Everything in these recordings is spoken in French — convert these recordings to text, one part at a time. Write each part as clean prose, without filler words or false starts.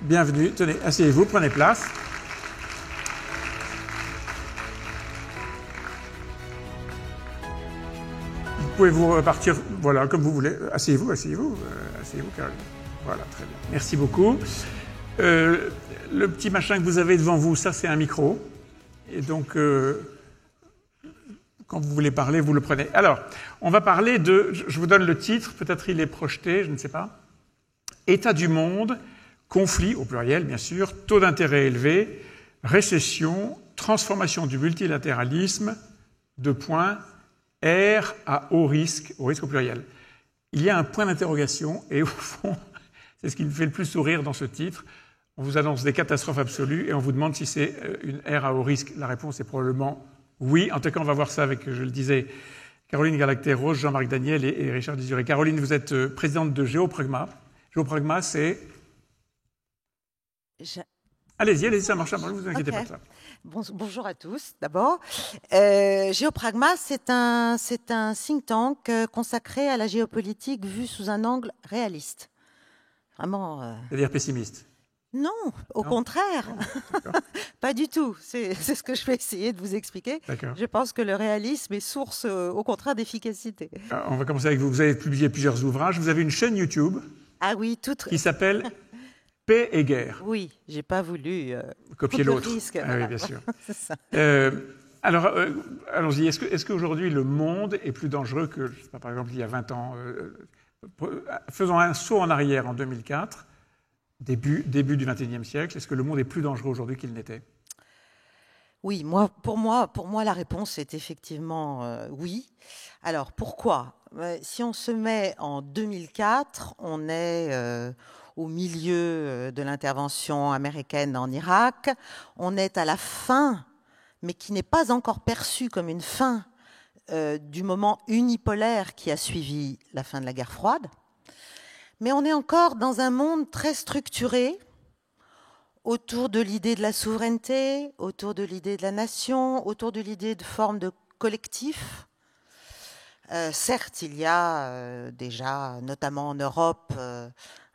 bienvenue. Tenez, asseyez-vous, prenez place. Vous pouvez vous repartir, voilà, comme vous voulez. Asseyez-vous, asseyez-vous, asseyez-vous, Caroline. Voilà, très bien. Merci beaucoup. Le petit machin que vous avez devant vous, ça c'est un micro. Et donc, quand vous voulez parler, vous le prenez. Alors, on va parler de, je vous donne le titre, peut-être il est projeté, je ne sais pas. État du monde, conflit, au pluriel bien sûr, taux d'intérêt élevé, récession, transformation du multilatéralisme, R à haut risque au pluriel. Il y a un point d'interrogation et au fond, c'est ce qui me fait le plus sourire dans ce titre. On vous annonce des catastrophes absolues et on vous demande si c'est une R à haut risque. La réponse est probablement oui. En tout cas, on va voir ça avec, je le disais, Caroline Galacteros, Jean-Marc Daniel et Richard Dézuré. Caroline, vous êtes présidente de Géopragma. Géopragma, c'est... Allez-y, ça marche, ne vous inquiétez pas de ça. Bonjour à tous, d'abord. Géopragma, c'est un think tank consacré à la géopolitique vue sous un angle réaliste. C'est-à-dire pessimiste? Non, au contraire. Pas du tout. C'est ce que je vais essayer de vous expliquer. Je pense que le réalisme est source, au contraire, d'efficacité. On va commencer avec vous. Vous avez publié plusieurs ouvrages. Vous avez une chaîne YouTube qui s'appelle Paix et guerre. Oui, j'ai pas voulu copier l'autre. Voilà. Oui, bien sûr. C'est ça. Alors, allons-y. Est-ce qu'aujourd'hui, le monde est plus dangereux que, je sais pas, par exemple, il y a 20 ans faisons un saut en arrière en 2004, début du XXIe siècle. Est-ce que le monde est plus dangereux aujourd'hui qu'il n'était? Oui, pour moi, la réponse est effectivement oui. Alors, pourquoi? Si on se met en 2004, on est... au milieu de l'intervention américaine en Irak. On est à la fin, mais qui n'est pas encore perçue comme une fin du moment unipolaire qui a suivi la fin de la guerre froide. Mais on est encore dans un monde très structuré autour de l'idée de la souveraineté, autour de l'idée de la nation, autour de l'idée de forme de collectif. Certes, il y a déjà, notamment en Europe,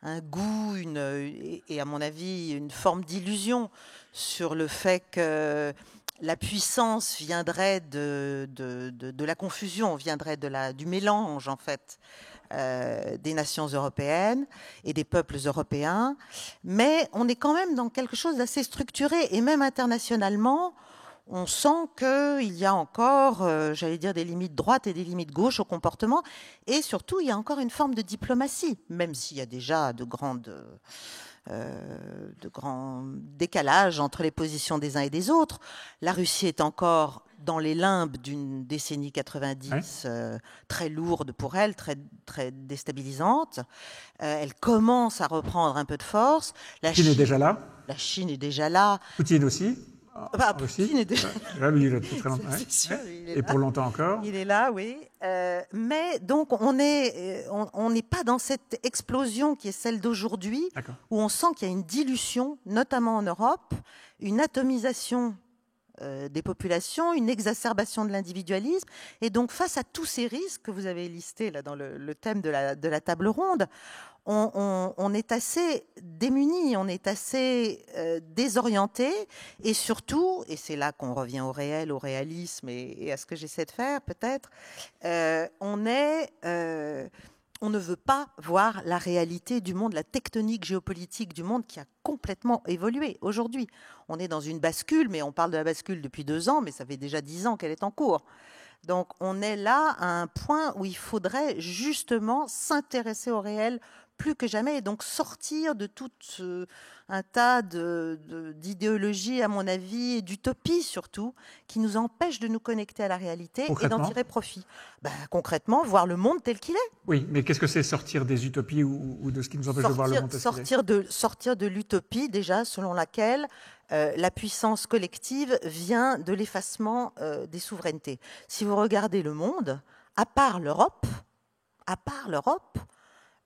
un goût et à mon avis une forme d'illusion sur le fait que la puissance viendrait de la confusion, viendrait du mélange en fait des nations européennes et des peuples européens, mais on est quand même dans quelque chose d'assez structuré et même internationalement. On sent qu'il y a encore, j'allais dire, des limites droites et des limites gauches au comportement. Et surtout, il y a encore une forme de diplomatie, même s'il y a déjà de grands décalages entre les positions des uns et des autres. La Russie est encore dans les limbes d'une décennie 90 très lourde pour elle, très, très déstabilisante. Elle commence à reprendre un peu de force. La Chine est déjà là. La Chine est déjà là. Poutine aussi. Poutine est déjà là. Lui, il est très longtemps. Sûr, et pour longtemps encore. Il est là, oui. Mais donc, on n'est pas dans cette explosion qui est celle d'aujourd'hui, où on sent qu'il y a une dilution, notamment en Europe, une atomisation des populations, une exacerbation de l'individualisme. Et donc, face à tous ces risques que vous avez listés là, dans le thème de la table ronde, on est assez démunis, on est assez désorientés, et surtout, et c'est là qu'on revient au réel, au réalisme et à ce que j'essaie de faire peut-être, on ne veut pas voir la réalité du monde, la tectonique géopolitique du monde qui a complètement évolué aujourd'hui. On est dans une bascule, mais on parle de la bascule depuis 2 ans, mais ça fait déjà 10 ans qu'elle est en cours. Donc on est là à un point où il faudrait justement s'intéresser au réel plus que jamais, et donc sortir de tout un tas d'idéologies, à mon avis, et d'utopies surtout, qui nous empêchent de nous connecter à la réalité et d'en tirer profit. Concrètement, voir le monde tel qu'il est. Oui, mais qu'est-ce que c'est sortir des utopies ou de ce qui nous empêche de voir le monde tel qu'il est? Sortir de l'utopie, déjà, selon laquelle la puissance collective vient de l'effacement des souverainetés. Si vous regardez le monde, à part l'Europe,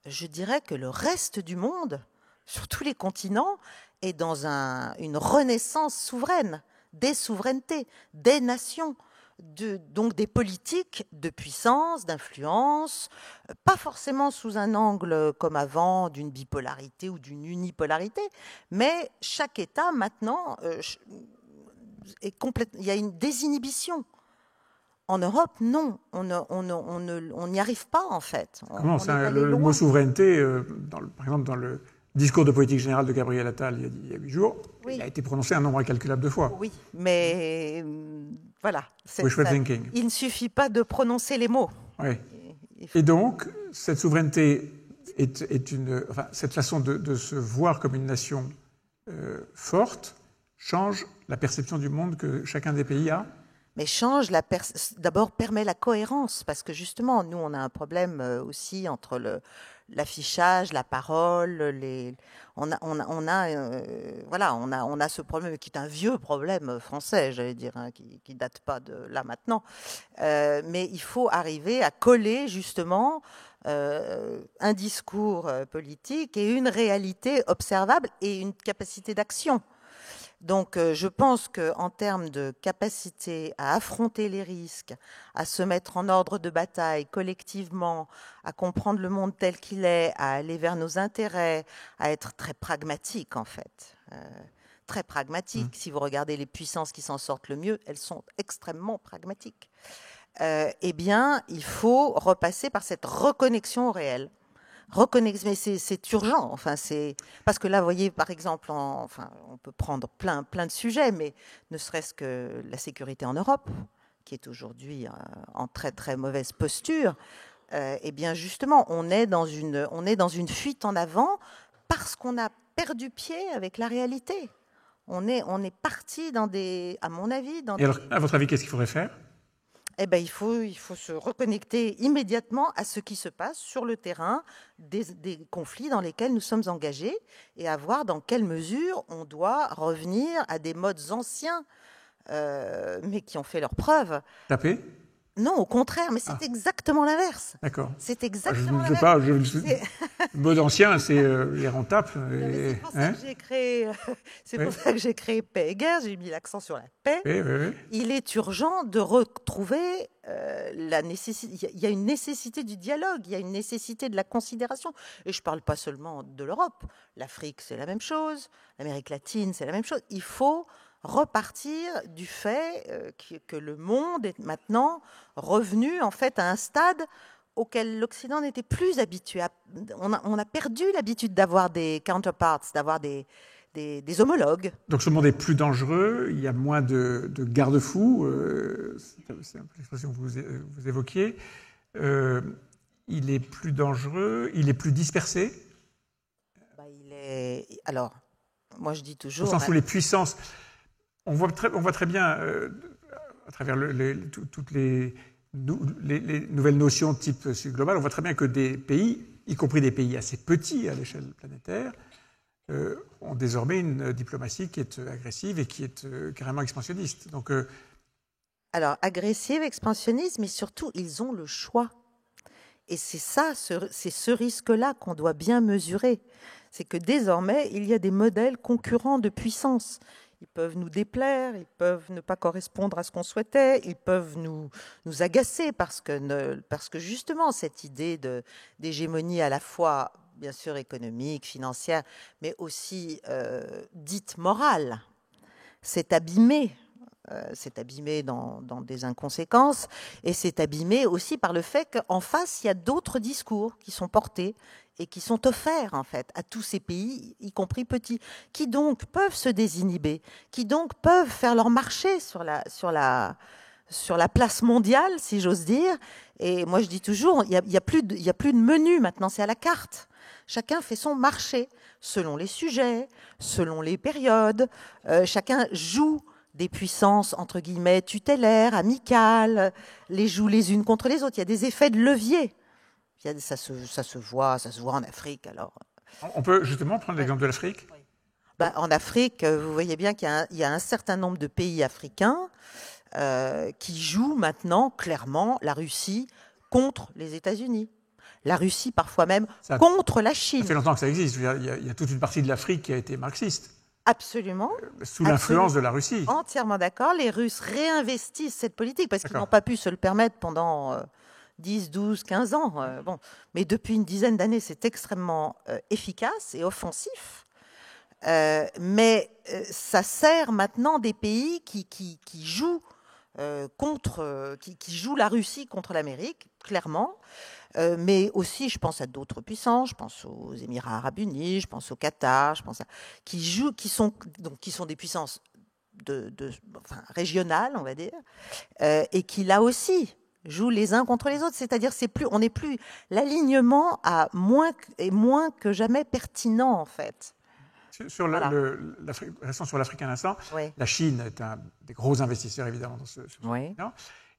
je dirais que le reste du monde, sur tous les continents, est dans une renaissance souveraine, des souverainetés, des nations. donc des politiques de puissance, d'influence, pas forcément sous un angle comme avant d'une bipolarité ou d'une unipolarité, mais chaque État maintenant il y a une désinhibition. En Europe, non, on n'y arrive pas en fait. Comment ça, le mot souveraineté, par exemple dans le discours de politique générale de Gabriel Attal il y a 8 jours, oui. Il a été prononcé un nombre incalculable de fois. Oui, mais voilà. Wishful thinking. Il ne suffit pas de prononcer les mots. Oui. Et donc, cette souveraineté cette façon de se voir comme une nation forte change la perception du monde que chacun des pays a. Mais d'abord permet la cohérence, parce que justement, nous, on a un problème aussi entre l'affichage, la parole, on a ce problème qui est un vieux problème français, j'allais dire, hein, qui date pas de là maintenant. Mais il faut arriver à coller justement un discours politique et une réalité observable et une capacité d'action. Donc, je pense qu'en termes de capacité à affronter les risques, à se mettre en ordre de bataille collectivement, à comprendre le monde tel qu'il est, à aller vers nos intérêts, à être très pragmatique en fait. Très pragmatique. Si vous regardez les puissances qui s'en sortent le mieux, elles sont extrêmement pragmatiques. Eh bien, il faut repasser par cette reconnexion au réel. Mais c'est urgent. Enfin, parce que là, vous voyez, par exemple, on peut prendre plein de sujets, mais ne serait-ce que la sécurité en Europe, qui est aujourd'hui en très très mauvaise posture. Eh bien, justement, on est dans une fuite en avant parce qu'on a perdu pied avec la réalité. On est parti à mon avis, Et alors, à votre avis, qu'est-ce qu'il faudrait faire ? Eh ben, il faut se reconnecter immédiatement à ce qui se passe sur le terrain des conflits dans lesquels nous sommes engagés et à voir dans quelle mesure on doit revenir à des modes anciens, mais qui ont fait leurs preuves. Taper ? Non, au contraire, mais c'est exactement l'inverse. D'accord. C'est exactement l'inverse. Le mode ancien, c'est les rends tape. C'est pour ça que j'ai créé. Pour ça que j'ai créé Paix et Guerre. J'ai mis l'accent sur la paix. Oui. Il est urgent de retrouver la nécessité. Il y a une nécessité du dialogue. Il y a une nécessité de la considération. Et je ne parle pas seulement de l'Europe. L'Afrique, c'est la même chose. L'Amérique latine, c'est la même chose. Il faut repartir du fait que le monde est maintenant revenu en fait à un stade auquel l'Occident n'était plus habitué. On a perdu l'habitude d'avoir des counterparts, d'avoir des homologues. Donc ce monde est plus dangereux, il y a moins de garde-fous, c'est un peu l'expression que vous évoquiez. Il est plus dangereux, il est plus dispersé. Alors, moi je dis toujours... Au sens où les puissances... On voit très bien, à travers toutes les nouvelles notions de type global, on voit très bien que des pays, y compris des pays assez petits à l'échelle planétaire, ont désormais une diplomatie qui est agressive et qui est carrément expansionniste. Donc, alors, agressive, expansionniste, mais surtout, ils ont le choix. Et c'est ce risque-là qu'on doit bien mesurer. C'est que désormais, il y a des modèles concurrents de puissance. Ils peuvent nous déplaire, ils peuvent ne pas correspondre à ce qu'on souhaitait, ils peuvent nous agacer parce que justement cette idée d'hégémonie à la fois, bien sûr, économique, financière, mais aussi dite morale, s'est abîmée. C'est abîmé dans des inconséquences et c'est abîmé aussi par le fait qu'en face, il y a d'autres discours qui sont portés et qui sont offerts en fait à tous ces pays, y compris petits, qui donc peuvent se désinhiber, qui donc peuvent faire leur marché sur la place mondiale, si j'ose dire. Et moi, je dis toujours, il y a plus de menu maintenant, c'est à la carte. Chacun fait son marché selon les sujets, selon les périodes. Chacun joue des puissances, entre guillemets, tutélaires, amicales, les jouent les unes contre les autres. Il y a des effets de levier. Ça se voit en Afrique. Alors. On peut justement prendre l'exemple de l'Afrique ? Oui. En Afrique, vous voyez bien qu'il y a un certain nombre de pays africains qui jouent maintenant clairement la Russie contre les États-Unis. La Russie, parfois même, contre la Chine. Ça fait longtemps que ça existe. Il y a toute une partie de l'Afrique qui a été marxiste. Absolument. Sous l'influence de la Russie. Entièrement d'accord. Les Russes réinvestissent cette politique parce qu'ils D'accord. n'ont pas pu se le permettre pendant 10, 12, 15 ans. Bon. Mais depuis une dizaine d'années, c'est extrêmement efficace et offensif. Mais ça sert maintenant des pays qui jouent qui jouent la Russie contre l'Amérique, clairement. Mais aussi, je pense à d'autres puissances, je pense aux Émirats arabes unis, je pense au Qatar, qui sont des puissances régionales, on va dire, et qui là aussi jouent les uns contre les autres. C'est-à-dire, on n'est plus l'alignement est moins que jamais pertinent en fait. Sur restons sur l'Afrique un instant. Oui. La Chine est un des gros investisseurs évidemment dans ce oui. continent.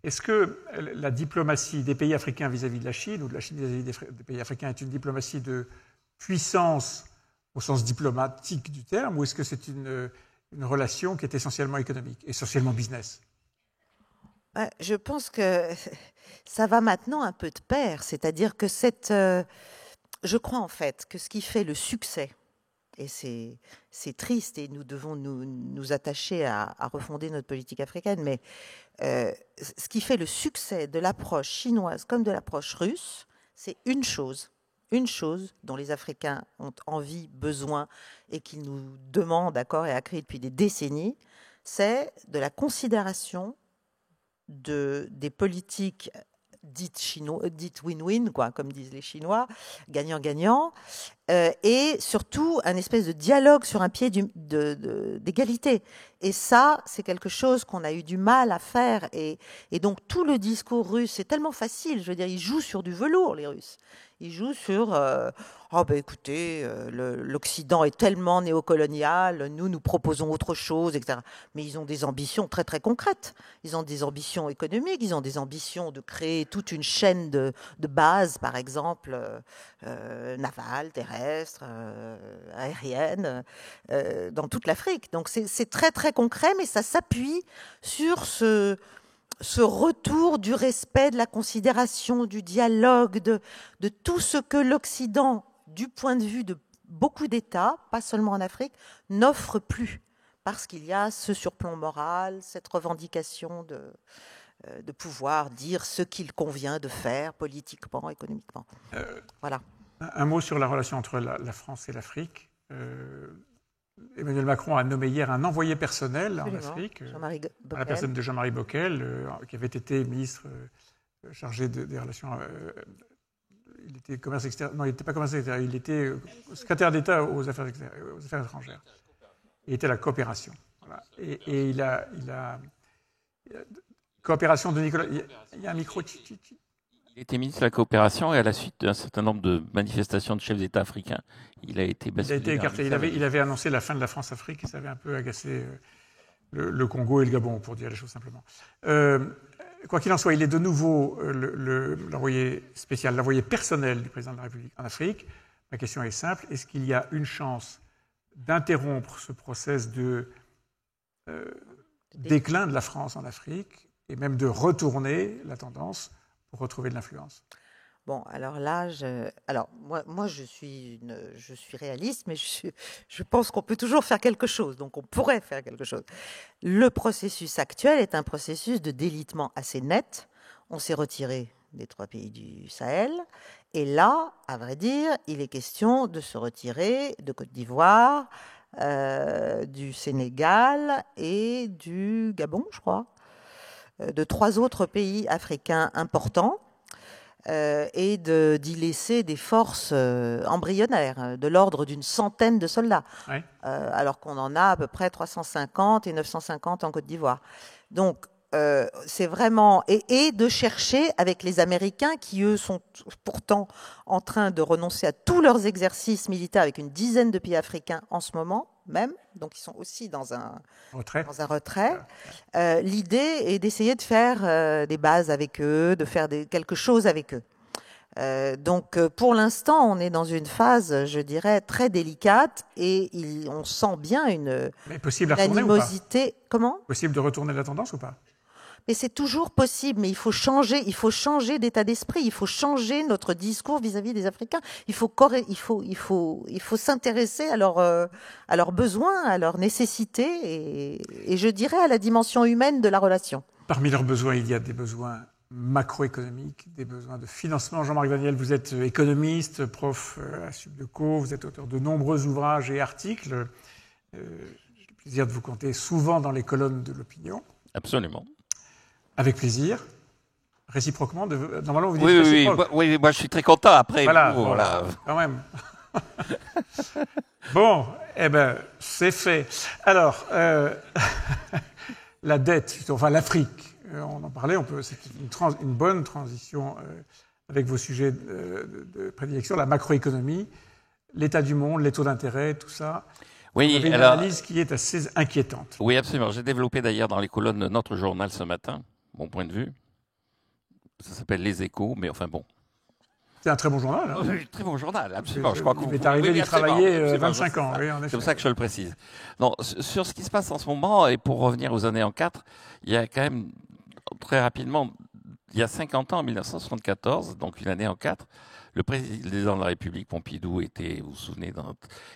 Est-ce que la diplomatie des pays africains vis-à-vis de la Chine ou de la Chine vis-à-vis des pays africains est une diplomatie de puissance au sens diplomatique du terme, ou est-ce que c'est une relation qui est essentiellement économique, essentiellement business? Je pense que ça va maintenant un peu de pair, c'est-à-dire que je crois en fait que ce qui fait le succès, et c'est triste et nous devons nous attacher à refonder notre politique africaine, mais ce qui fait le succès de l'approche chinoise comme de l'approche russe, c'est une chose dont les Africains ont envie, besoin et qu'ils nous demandent, d'accord, et a créé depuis des décennies, c'est de la considération des politiques dites win-win, quoi, comme disent les Chinois, gagnant-gagnant, et surtout un espèce de dialogue sur un pied d'égalité. Et ça, c'est quelque chose qu'on a eu du mal à faire. Et donc, tout le discours russe, c'est tellement facile. Je veux dire, ils jouent sur du velours, les Russes. Ils jouent sur écoutez, l'Occident est tellement néocolonial, nous proposons autre chose, etc. Mais ils ont des ambitions très, très concrètes. Ils ont des ambitions économiques, ils ont des ambitions de créer toute une chaîne de bases, par exemple, navales, terrestres, aériennes, dans toute l'Afrique. Donc, c'est très, très concret, mais ça s'appuie sur ce retour du respect, de la considération, du dialogue, de tout ce que l'Occident, du point de vue de beaucoup d'États, pas seulement en Afrique, n'offre plus. Parce qu'il y a ce surplomb moral, cette revendication de pouvoir dire ce qu'il convient de faire politiquement, économiquement. Voilà. Un mot sur la relation entre la France et l'Afrique. Emmanuel Macron a nommé hier un envoyé personnel en Afrique, à la personne de Jean-Marie Bockel, qui avait été ministre chargé des relations. Il était commerce extérieur. Non, il n'était pas commerce extérieur. Il était secrétaire d'État aux affaires étrangères. Il était à la coopération. Voilà. Et il a coopération de Nicolas. Il y a un micro. Il était ministre de la coopération et à la suite d'un certain nombre de manifestations de chefs d'État africains, il a été basculé. Il a été écarté. Il avait annoncé la fin de la France-Afrique et ça avait un peu agacé le Congo et le Gabon, pour dire les choses simplement. Quoi qu'il en soit, il est de nouveau l'envoyé spécial, l'envoyé personnel du président de la République en Afrique. Ma question est simple. Est-ce qu'il y a une chance d'interrompre ce process de déclin de la France en Afrique et même de retourner la tendance pour retrouver de l'influence? Bon, alors là, moi je suis réaliste, mais je pense qu'on peut toujours faire quelque chose, donc on pourrait faire quelque chose. Le processus actuel est un processus de délitement assez net. On s'est retiré des 3 pays du Sahel, et là, à vrai dire, il est question de se retirer de Côte d'Ivoire, du Sénégal et du Gabon, je crois, de 3 autres pays africains importants. Et d'y laisser des forces embryonnaires, de l'ordre d'une centaine de soldats, ouais. Alors qu'on en a à peu près 350 et 950 en Côte d'Ivoire. Donc, c'est vraiment... Et de chercher avec les Américains, qui, eux, sont pourtant en train de renoncer à tous leurs exercices militaires avec une dizaine de pays africains en ce moment même, donc ils sont aussi dans un retrait. L'idée est d'essayer de faire des bases avec eux, de faire quelque chose avec eux. Donc pour l'instant, on est dans une phase, je dirais, très délicate et on sent bien une animosité. Comment ? Possible de retourner la tendance ou pas ? Mais c'est toujours possible, mais il faut changer d'état d'esprit, il faut changer notre discours vis-à-vis des Africains. Il faut s'intéresser à leurs besoins, à leurs nécessités et je dirais à la dimension humaine de la relation. Parmi leurs besoins, il y a des besoins macroéconomiques, des besoins de financement. Jean-Marc Daniel, vous êtes économiste, prof à Subdeco, vous êtes auteur de nombreux ouvrages et articles. J'ai le plaisir de vous compter souvent dans les colonnes de l'opinion. Absolument. Avec plaisir. Réciproquement, normalement vous dites oui, réciproque. Oui, moi je suis très content après. Voilà, vous, voilà. Quand même. Bon, eh ben, c'est fait. Alors, la dette, enfin l'Afrique, on en parlait, c'est une bonne transition avec vos sujets de prédilection, la macroéconomie, l'état du monde, les taux d'intérêt, tout ça. Oui, vous avez une analyse qui est assez inquiétante. Oui, absolument. J'ai développé d'ailleurs dans les colonnes de notre journal ce matin, mon point de vue. Ça s'appelle Les Échos, mais enfin bon. C'est un très bon journal. Hein. Oui, très bon journal, absolument. Je crois que vous m'est arrivé d'y travailler 25 ans. Oui, c'est pour ça que je le précise. Non, sur ce qui se passe en ce moment, et pour revenir aux années en 4, il y a quand même, très rapidement, il y a 50 ans, en 1974, donc une année en 4, le président de la République, Pompidou, était, vous vous souvenez,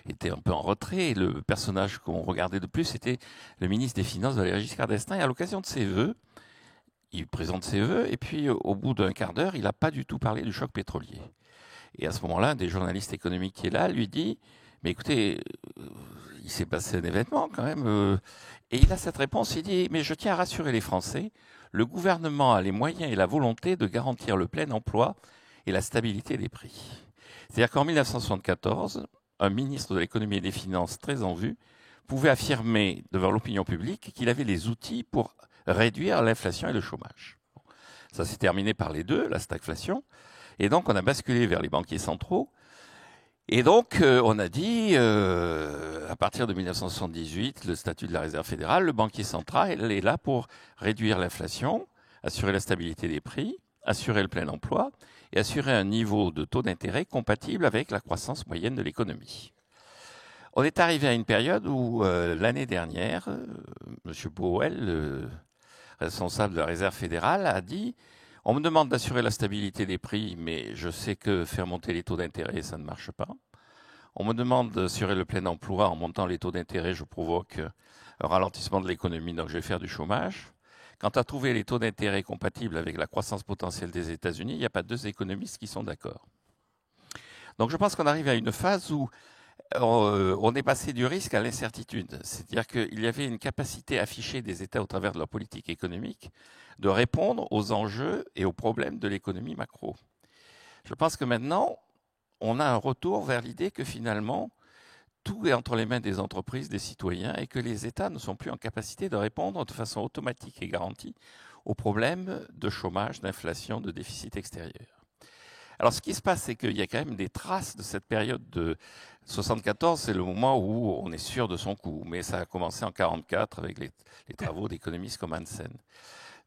était un peu en retrait. Et le personnage qu'on regardait de plus, c'était le ministre des Finances, Valéry Giscard d'Estaing. Et à l'occasion de ses vœux, il présente ses vœux, et puis au bout d'un quart d'heure, il n'a pas du tout parlé du choc pétrolier. Et à ce moment-là, un des journalistes économiques qui est là lui dit « Mais écoutez, il s'est passé un événement quand même. » Et il a cette réponse, il dit « Mais je tiens à rassurer les Français, le gouvernement a les moyens et la volonté de garantir le plein emploi et la stabilité des prix. » C'est-à-dire qu'en 1974, un ministre de l'économie et des finances très en vue pouvait affirmer devant l'opinion publique qu'il avait les outils pour réduire l'inflation et le chômage. Ça s'est terminé par les deux, la stagflation. Et donc, on a basculé vers les banquiers centraux. Et donc, on a dit, à partir de 1978, le statut de la Réserve fédérale, le banquier central est là pour réduire l'inflation, assurer la stabilité des prix, assurer le plein emploi et assurer un niveau de taux d'intérêt compatible avec la croissance moyenne de l'économie. On est arrivé à une période où, l'année dernière, M. Powell, responsable de la Réserve fédérale, a dit « On me demande d'assurer la stabilité des prix, mais je sais que faire monter les taux d'intérêt, ça ne marche pas. On me demande d'assurer le plein emploi. En montant les taux d'intérêt, je provoque un ralentissement de l'économie, donc je vais faire du chômage. Quant à trouver les taux d'intérêt compatibles avec la croissance potentielle des États-Unis, il n'y a pas deux économistes qui sont d'accord. » Donc je pense qu'on arrive à une phase où on est passé du risque à l'incertitude. C'est-à-dire qu'il y avait une capacité affichée des États au travers de leur politique économique de répondre aux enjeux et aux problèmes de l'économie macro. Je pense que maintenant, on a un retour vers l'idée que finalement, tout est entre les mains des entreprises, des citoyens, et que les États ne sont plus en capacité de répondre de façon automatique et garantie aux problèmes de chômage, d'inflation, de déficit extérieur. Alors, ce qui se passe, c'est qu'il y a quand même des traces de cette période de 74. C'est le moment où on est sûr de son coup. Mais ça a commencé en 44 avec les travaux d'économistes comme Hansen.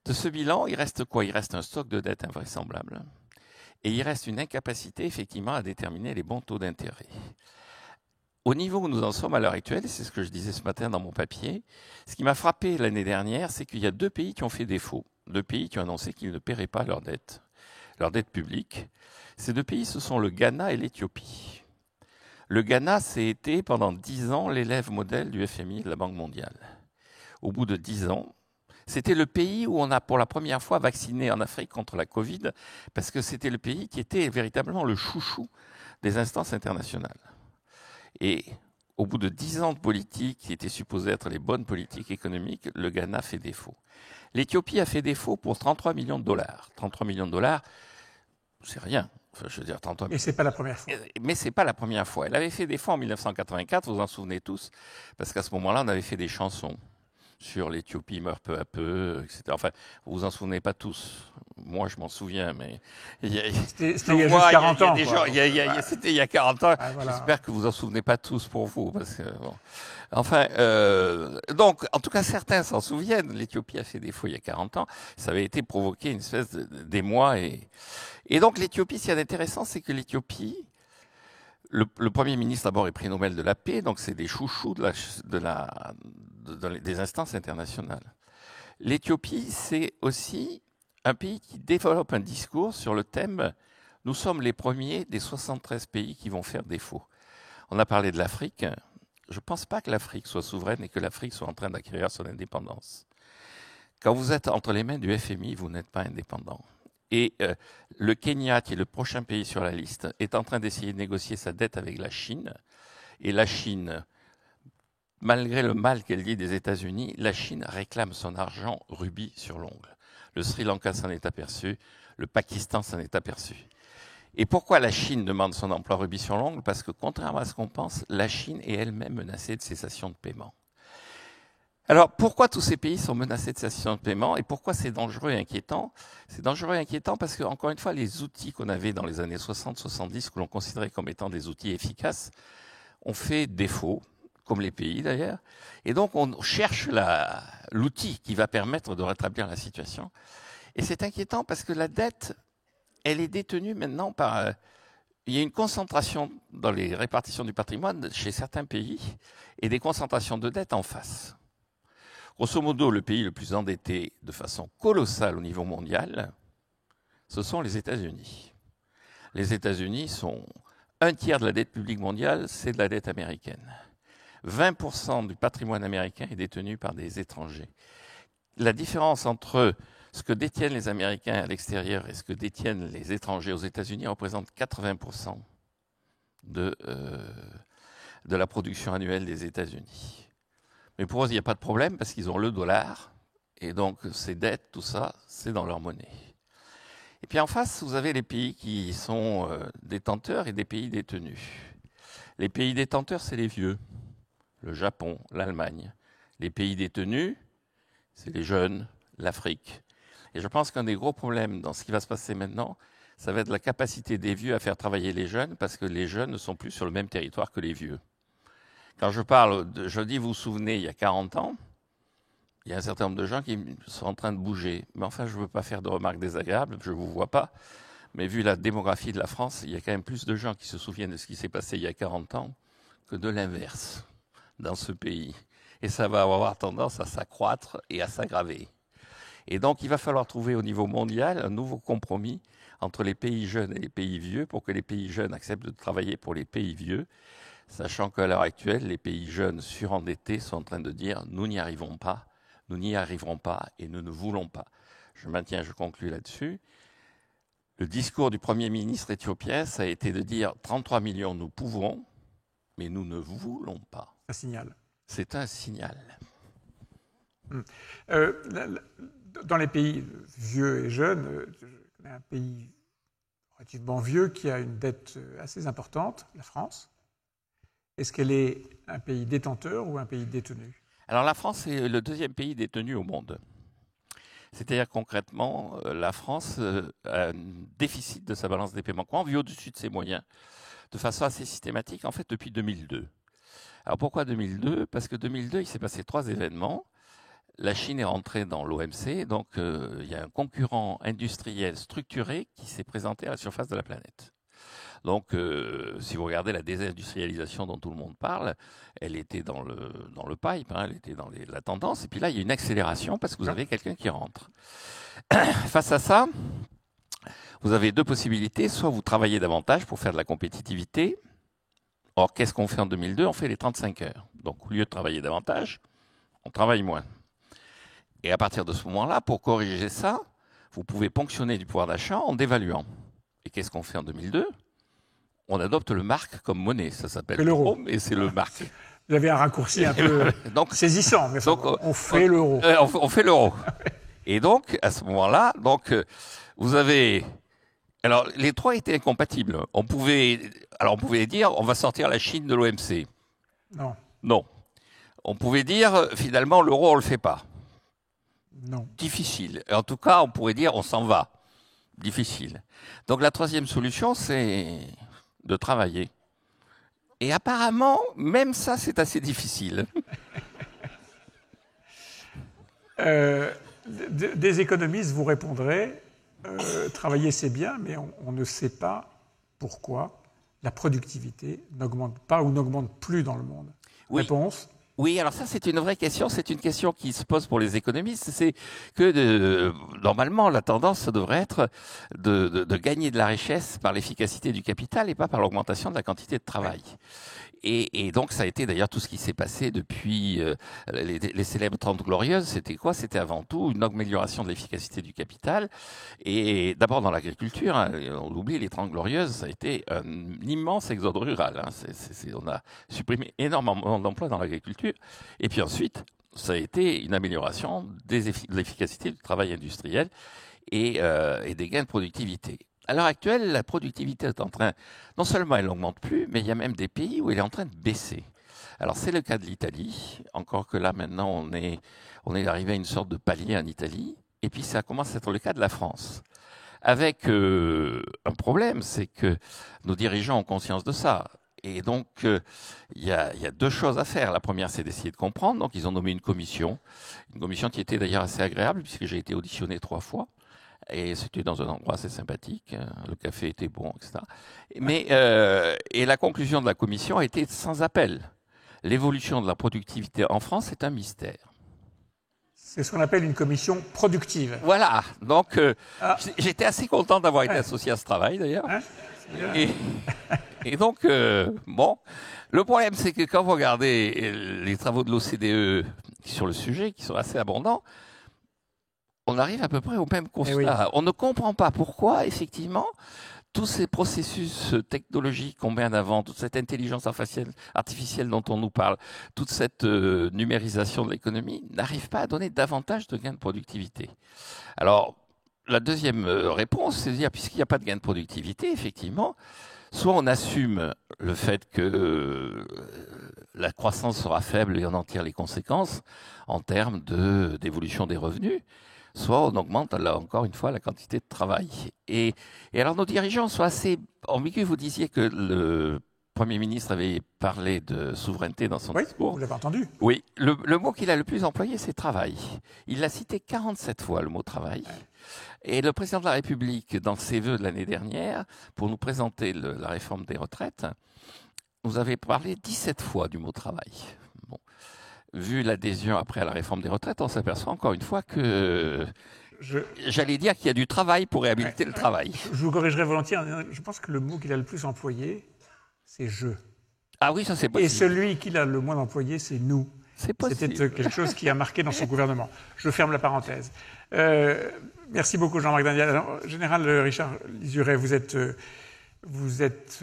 De ce bilan, il reste quoi? Il reste un stock de dette invraisemblable. Et il reste une incapacité, effectivement, à déterminer les bons taux d'intérêt. Au niveau où nous en sommes à l'heure actuelle, et c'est ce que je disais ce matin dans mon papier, ce qui m'a frappé l'année dernière, c'est qu'il y a deux pays qui ont fait défaut. Deux pays qui ont annoncé qu'ils ne paieraient pas leur dette publique. Ces deux pays, ce sont le Ghana et l'Éthiopie. Le Ghana, c'était pendant 10 ans l'élève modèle du FMI et de la Banque mondiale. Au bout de 10 ans, c'était le pays où on a pour la première fois vacciné en Afrique contre la Covid, parce que c'était le pays qui était véritablement le chouchou des instances internationales. Et au bout de 10 ans de politique, qui étaient supposées être les bonnes politiques économiques, le Ghana fait défaut. L'Éthiopie a fait défaut pour 33 millions de dollars. 33 millions de dollars, c'est rien. Enfin, je veux dire, 33 millions. Et c'est pas la première fois. Mais c'est pas la première fois. Elle avait fait défaut en 1984, vous en souvenez tous, parce qu'à ce moment-là, on avait fait des chansons sur l'Éthiopie meurt peu à peu, etc. Enfin, vous vous en souvenez pas tous. Moi, je m'en souviens, mais... C'était il y a juste 40 ans. C'était il y a 40 ans. Ah, voilà. J'espère que vous en souvenez pas tous pour vous. Parce que, bon. Enfin, donc, en tout cas, certains s'en souviennent. L'Éthiopie a fait défaut il y a 40 ans. Ça avait été provoqué une espèce d'émoi. Et donc, l'Éthiopie, ce qu'il y a d'intéressant, c'est que l'Éthiopie... Le Premier ministre, d'abord, est prix Nobel de la paix, donc c'est des chouchous des instances internationales. L'Éthiopie, c'est aussi un pays qui développe un discours sur le thème « Nous sommes les premiers des 73 pays qui vont faire défaut ». On a parlé de l'Afrique. Je ne pense pas que l'Afrique soit souveraine et que l'Afrique soit en train d'acquérir son indépendance. Quand vous êtes entre les mains du FMI, vous n'êtes pas indépendant. Et le Kenya, qui est le prochain pays sur la liste, est en train d'essayer de négocier sa dette avec la Chine. Et la Chine, malgré le mal qu'elle dit des États-Unis, la Chine réclame son argent rubis sur l'ongle. Le Sri Lanka s'en est aperçu, le Pakistan s'en est aperçu. Et pourquoi la Chine demande son emploi rubis sur l'ongle? Parce que, contrairement à ce qu'on pense, la Chine est elle-même menacée de cessation de paiement. Alors, pourquoi tous ces pays sont menacés de cessation de paiement et pourquoi c'est dangereux et inquiétant? C'est dangereux et inquiétant parce que, encore une fois, les outils qu'on avait dans les années 60-70, que l'on considérait comme étant des outils efficaces, ont fait défaut, comme les pays d'ailleurs, et donc on cherche l'outil qui va permettre de rétablir la situation. Et c'est inquiétant parce que la dette, elle est détenue maintenant par... il y a une concentration dans les répartitions du patrimoine chez certains pays et des concentrations de dette en face. Grosso modo, le pays le plus endetté de façon colossale au niveau mondial, ce sont les États-Unis. Les États-Unis sont un tiers de la dette publique mondiale, c'est de la dette américaine. 20% du patrimoine américain est détenu par des étrangers. La différence entre ce que détiennent les Américains à l'extérieur et ce que détiennent les étrangers aux États-Unis représente 80% de la production annuelle des États-Unis. Mais pour eux, il n'y a pas de problème parce qu'ils ont le dollar et donc ces dettes, tout ça, c'est dans leur monnaie. Et puis en face, vous avez les pays qui sont détenteurs et des pays détenus. Les pays détenteurs, c'est les vieux. Le Japon, l'Allemagne. Les pays détenus, c'est les jeunes, l'Afrique. Et je pense qu'un des gros problèmes dans ce qui va se passer maintenant, ça va être la capacité des vieux à faire travailler les jeunes parce que les jeunes ne sont plus sur le même territoire que les vieux. Quand je dis, vous vous souvenez, il y a 40 ans, il y a un certain nombre de gens qui sont en train de bouger. Mais enfin, je ne veux pas faire de remarques désagréables, je ne vous vois pas. Mais vu la démographie de la France, il y a quand même plus de gens qui se souviennent de ce qui s'est passé il y a 40 ans que de l'inverse dans ce pays. Et ça va avoir tendance à s'accroître et à s'aggraver. Et donc, il va falloir trouver au niveau mondial un nouveau compromis entre les pays jeunes et les pays vieux pour que les pays jeunes acceptent de travailler pour les pays vieux, sachant qu'à l'heure actuelle, les pays jeunes surendettés sont en train de dire « nous n'y arriverons pas et nous ne voulons pas ». Je conclue là-dessus. Le discours du Premier ministre éthiopien, ça a été de dire « 33 millions, nous pouvons, mais nous ne voulons pas ». Un signal. C'est un signal. Dans les pays vieux et jeunes, un pays relativement vieux qui a une dette assez importante, la France. Est-ce qu'elle est un pays détenteur ou un pays détenu? Alors la France est le deuxième pays détenu au monde. C'est-à-dire concrètement, la France a un déficit de sa balance des paiements courants, vit au-dessus de ses moyens, de façon assez systématique, en fait, depuis 2002. Alors pourquoi 2002? Parce que 2002, il s'est passé 3 événements. La Chine est rentrée dans l'OMC, donc il y a un concurrent industriel structuré qui s'est présenté à la surface de la planète. Donc, si vous regardez la désindustrialisation dont tout le monde parle, elle était dans le pipe, hein, elle était dans la tendance. Et puis là, il y a une accélération parce que vous avez quelqu'un qui rentre. Face à ça, vous avez 2 possibilités. Soit vous travaillez davantage pour faire de la compétitivité. Or, qu'est-ce qu'on fait en 2002? On fait les 35 heures. Donc, au lieu de travailler davantage, on travaille moins. Et à partir de ce moment-là, pour corriger ça, vous pouvez ponctionner du pouvoir d'achat en dévaluant. Et qu'est-ce qu'on fait en 2002? On adopte le mark comme monnaie. Ça s'appelle l'euro. Et c'est le mark. Vous avez un raccourci un peu donc, saisissant, mais donc, on fait l'euro. On fait l'euro. Et donc, à ce moment-là, vous avez... Alors, les 3 étaient incompatibles. On pouvait dire, on va sortir la Chine de l'OMC. Non. On pouvait dire, finalement, l'euro, on ne le fait pas. Non. Difficile. En tout cas, on pourrait dire, on s'en va. Difficile. Donc, la 3e solution, c'est de travailler. Et apparemment, même ça, c'est assez difficile. Des économistes vous répondraient, travailler c'est bien, mais on ne sait pas pourquoi la productivité n'augmente pas ou n'augmente plus dans le monde. Oui. Réponse? Oui, alors ça c'est une vraie question, c'est une question qui se pose pour les économistes, c'est que normalement la tendance devrait être de gagner de la richesse par l'efficacité du capital et pas par l'augmentation de la quantité de travail. Et donc ça a été d'ailleurs tout ce qui s'est passé depuis les célèbres 30 Glorieuses, c'était quoi? C'était avant tout une amélioration de l'efficacité du capital, et d'abord dans l'agriculture, hein, on l'oublie, les 30 Glorieuses, ça a été un immense exode rural, hein. On a supprimé énormément d'emplois dans l'agriculture, et puis ensuite ça a été une amélioration de l'efficacité du travail industriel et des gains de productivité. À l'heure actuelle, la productivité est en train, non seulement elle n'augmente plus, mais il y a même des pays où elle est en train de baisser. Alors c'est le cas de l'Italie, encore que là maintenant on est arrivé à une sorte de palier en Italie, et puis ça commence à être le cas de la France. Avec un problème, c'est que nos dirigeants ont conscience de ça. Et donc, il y a deux choses à faire. La première, c'est d'essayer de comprendre. Donc, ils ont nommé une commission qui était d'ailleurs assez agréable, puisque j'ai été auditionné 3 fois. Et c'était dans un endroit assez sympathique. Le café était bon, etc. Mais, et la conclusion de la commission a été sans appel. L'évolution de la productivité en France est un mystère. C'est ce qu'on appelle une commission productive. Voilà. Donc, j'étais assez content d'avoir été associé à ce travail, d'ailleurs. Hein, et donc, bon, le problème, c'est que quand vous regardez les travaux de l'OCDE sur le sujet, qui sont assez abondants, on arrive à peu près au même constat. Oui. On ne comprend pas pourquoi, effectivement, tous ces processus technologiques qu'on met en avant, toute cette intelligence artificielle dont on nous parle, toute cette numérisation de l'économie, n'arrive pas à donner davantage de gains de productivité. Alors, la deuxième réponse, c'est de dire, puisqu'il n'y a pas de gain de productivité, effectivement, soit on assume le fait que la croissance sera faible et on en tire les conséquences en termes d'évolution des revenus, soit on augmente, là encore une fois, la quantité de travail. Et alors nos dirigeants sont assez ambigus. Vous disiez que le Premier ministre avait parlé de souveraineté dans son discours. Oui, vous l'avez entendu. Oui, le mot qu'il a le plus employé, c'est travail. Il l'a cité 47 fois, le mot travail. Ouais. Et le président de la République, dans ses vœux de l'année dernière, pour nous présenter la réforme des retraites, nous avait parlé 17 fois du mot travail. Bon. Vu l'adhésion après à la réforme des retraites, on s'aperçoit encore une fois que j'allais dire qu'il y a du travail pour réhabiliter le travail. Je vous corrigerai volontiers. Je pense que le mot qu'il a le plus employé, c'est « je ». Ah oui, ça c'est possible. Et celui qu'il a le moins employé, c'est « nous ». C'est possible. C'était quelque chose qui a marqué dans son gouvernement. Je ferme la parenthèse. Merci beaucoup, Jean-Marc Daniel. Alors, Général Richard Lizuret, vous êtes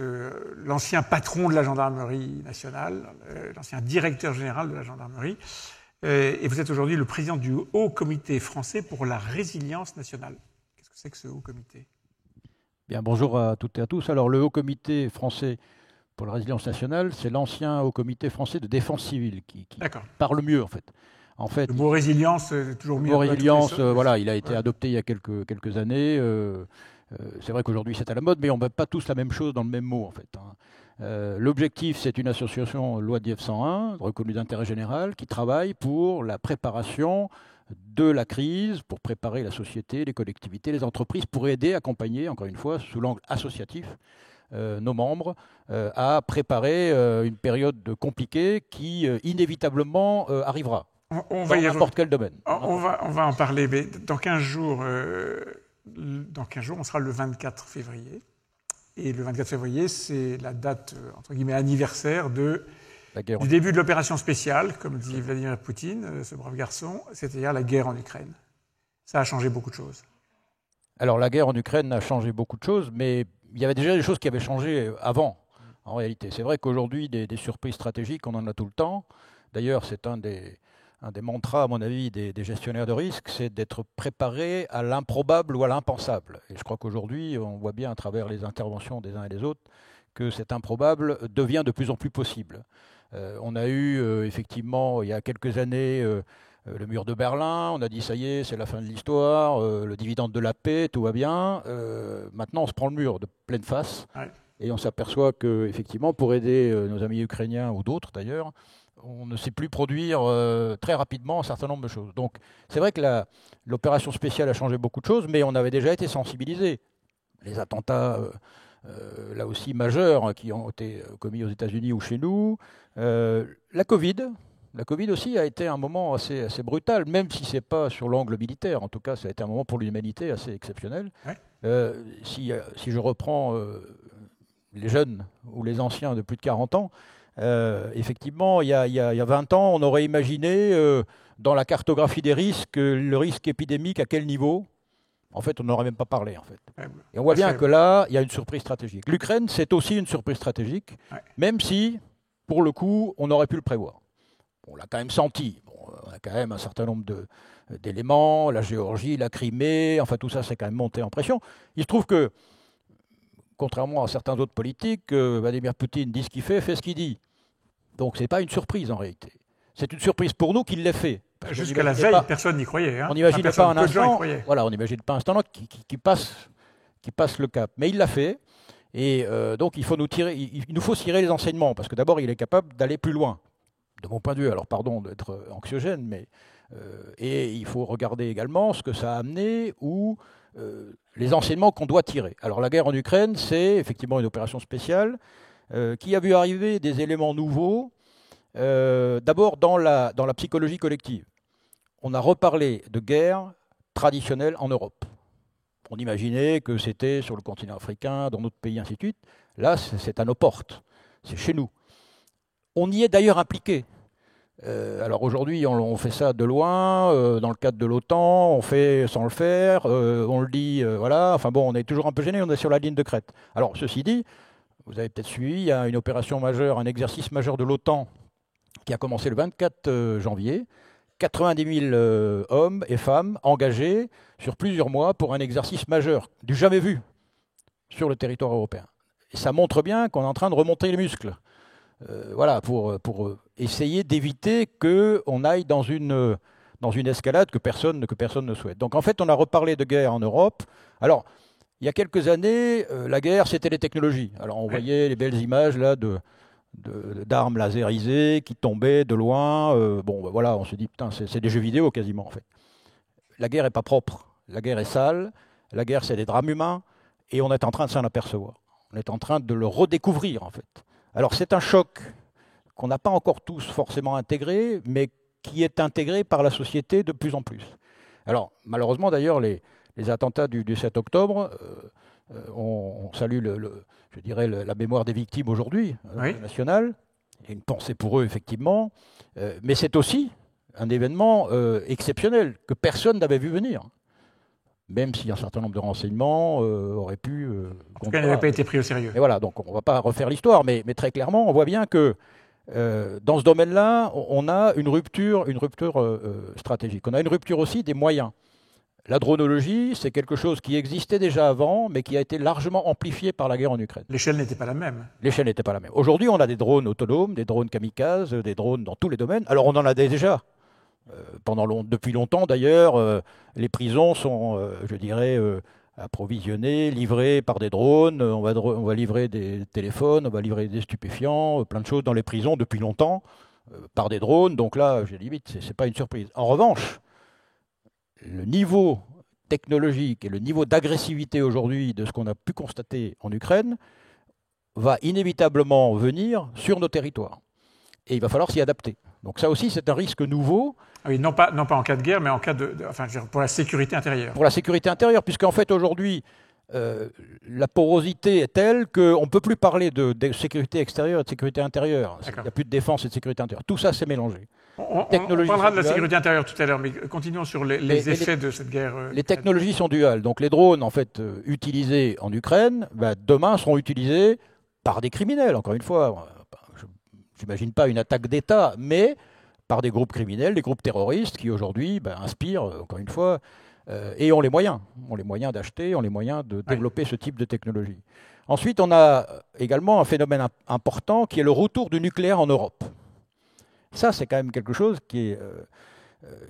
l'ancien patron de la gendarmerie nationale, l'ancien directeur général de la gendarmerie, et vous êtes aujourd'hui le président du Haut Comité français pour la résilience nationale. Qu'est-ce que c'est que ce Haut Comité ? Bien, bonjour à toutes et à tous. Alors, le Haut Comité français pour la résilience nationale, c'est l'ancien Haut Comité français de défense civile qui parle mieux, en fait. Le mot résilience, c'est toujours mieux. Le mot résilience, voilà, il a été adopté il y a quelques années. C'est vrai qu'aujourd'hui c'est à la mode, mais on ne met pas tous la même chose dans le même mot en fait. L'objectif, c'est une association loi DIEF 101, reconnue d'intérêt général, qui travaille pour la préparation de la crise, pour préparer la société, les collectivités, les entreprises, pour aider, accompagner, encore une fois, sous l'angle associatif, nos membres à préparer une période compliquée qui inévitablement arrivera dans n'importe quel domaine. On va en parler, mais dans 15 jours... on sera le 24 février. Et le 24 février, c'est la date, entre guillemets, anniversaire du début de l'opération spéciale, comme dit Vladimir Poutine, ce brave garçon, c'est-à-dire la guerre en Ukraine. Ça a changé beaucoup de choses. Alors, la guerre en Ukraine a changé beaucoup de choses, mais il y avait déjà des choses qui avaient changé avant, en réalité. C'est vrai qu'aujourd'hui, des surprises stratégiques, on en a tout le temps. D'ailleurs, c'est un des mantras, à mon avis, des gestionnaires de risque, c'est d'être préparé à l'improbable ou à l'impensable. Et je crois qu'aujourd'hui, on voit bien à travers les interventions des uns et des autres que cet improbable devient de plus en plus possible. On a eu, effectivement, il y a quelques années, le mur de Berlin. On a dit, ça y est, c'est la fin de l'histoire, le dividende de la paix, tout va bien. Maintenant, on se prend le mur de pleine face. Ouais. Et on s'aperçoit qu'effectivement, pour aider nos amis ukrainiens ou d'autres d'ailleurs, on ne sait plus produire très rapidement un certain nombre de choses. Donc, c'est vrai que l'opération spéciale a changé beaucoup de choses, mais on avait déjà été sensibilisés. Les attentats, là aussi majeurs, qui ont été commis aux États-Unis ou chez nous. La Covid, La Covid aussi a été un moment assez brutal, même si ce n'est pas sur l'angle militaire. En tout cas, ça a été un moment pour l'humanité assez exceptionnel. Ouais. Si je reprends les jeunes ou les anciens de plus de 40 ans, effectivement, il y a 20 ans, on aurait imaginé, dans la cartographie des risques, le risque épidémique à quel niveau ? En fait, on n'aurait même pas parlé. En fait. Et on voit bien que là, il y a une surprise stratégique. L'Ukraine, c'est aussi une surprise stratégique, même si, pour le coup, on aurait pu le prévoir. On l'a quand même senti. On a quand même un certain nombre d'éléments, la Géorgie, la Crimée, enfin tout ça, c'est quand même monté en pression. Il se trouve que, contrairement à certains autres politiques, Vladimir Poutine dit ce qu'il fait ce qu'il dit. Donc ce n'est pas une surprise en réalité. C'est une surprise pour nous qu'il l'ait fait. Jusqu'à la veille, personne n'y croyait. Hein. On n'imagine pas un instant, voilà, on n'imagine pas un instant qui passe le cap. Mais il l'a fait. Et donc il nous faut tirer les enseignements, parce que d'abord il est capable d'aller plus loin. De mon point de vue, alors pardon d'être anxiogène, mais et il faut regarder également ce que ça a amené ou les enseignements qu'on doit tirer. Alors la guerre en Ukraine, c'est effectivement une opération spéciale qui a vu arriver des éléments nouveaux, d'abord dans la psychologie collective. On a reparlé de guerre traditionnelle en Europe. On imaginait que c'était sur le continent africain, dans notre pays, ainsi de suite. Là, c'est à nos portes, c'est chez nous. On y est d'ailleurs impliqué. Alors aujourd'hui, on fait ça de loin, dans le cadre de l'OTAN, on fait sans le faire, on le dit, voilà. Enfin bon, on est toujours un peu gêné, on est sur la ligne de crête. Alors ceci dit, vous avez peut-être suivi, il y a une opération majeure, un exercice majeur de l'OTAN qui a commencé le 24 janvier. 90 000 hommes et femmes engagés sur plusieurs mois pour un exercice majeur, du jamais vu sur le territoire européen. Et ça montre bien qu'on est en train de remonter les muscles. Voilà, pour essayer d'éviter qu'on aille dans une escalade que personne ne souhaite. Donc en fait, on a reparlé de guerre en Europe. Alors, il y a quelques années, la guerre, c'était les technologies. Alors on voyait les belles images là d'armes laserisées qui tombaient de loin. Bon, ben voilà, on se dit, putain, c'est des jeux vidéo quasiment en fait. La guerre n'est pas propre, la guerre est sale, la guerre c'est des drames humains, et on est en train de s'en apercevoir. On est en train de le redécouvrir en fait. Alors c'est un choc qu'on n'a pas encore tous forcément intégré, mais qui est intégré par la société de plus en plus. Alors malheureusement d'ailleurs, les attentats du 7 octobre, on salue je dirais la mémoire des victimes aujourd'hui, nationale, et une pensée pour eux effectivement, mais c'est aussi un événement exceptionnel que personne n'avait vu venir. Même si un certain nombre de renseignements auraient pu... en tout cas, n'avaient pas été pris au sérieux. Et voilà, donc on ne va pas refaire l'histoire, mais très clairement, on voit bien que dans ce domaine-là, on a une rupture stratégique. On a une rupture aussi des moyens. La dronologie, c'est quelque chose qui existait déjà avant, mais qui a été largement amplifié par la guerre en Ukraine. L'échelle n'était pas la même. L'échelle n'était pas la même. Aujourd'hui, on a des drones autonomes, des drones kamikazes, des drones dans tous les domaines. Alors, on en a déjà. Depuis longtemps, d'ailleurs, les prisons sont, je dirais, approvisionnées, livrées par des drones. On va livrer des téléphones, on va livrer des stupéfiants, plein de choses dans les prisons depuis longtemps, par des drones. Donc là, je limite, ce n'est pas une surprise. En revanche, le niveau technologique et le niveau d'agressivité aujourd'hui de ce qu'on a pu constater en Ukraine va inévitablement venir sur nos territoires. Et il va falloir s'y adapter. Donc ça aussi, c'est un risque nouveau. Oui, non pas en cas de guerre, mais en cas pour la sécurité intérieure. Pour la sécurité intérieure, puisqu'en fait, aujourd'hui, la porosité est telle qu'on ne peut plus parler de sécurité extérieure et de sécurité intérieure. Il n'y a plus de défense et de sécurité intérieure. Tout ça, c'est mélangé. On parlera de la sécurité intérieure tout à l'heure, mais continuons sur les effets de cette guerre. Les technologies sont duales. Donc les drones, en fait, utilisés en Ukraine, demain seront utilisés par des criminels, encore une fois. Je n'imagine pas une attaque d'État, mais par des groupes criminels, des groupes terroristes qui aujourd'hui inspirent, encore une fois, et ont les moyens d'acheter, ont les moyens de développer ce type de technologie. Ensuite, on a également un phénomène important qui est le retour du nucléaire en Europe. Ça, c'est quand même quelque chose qui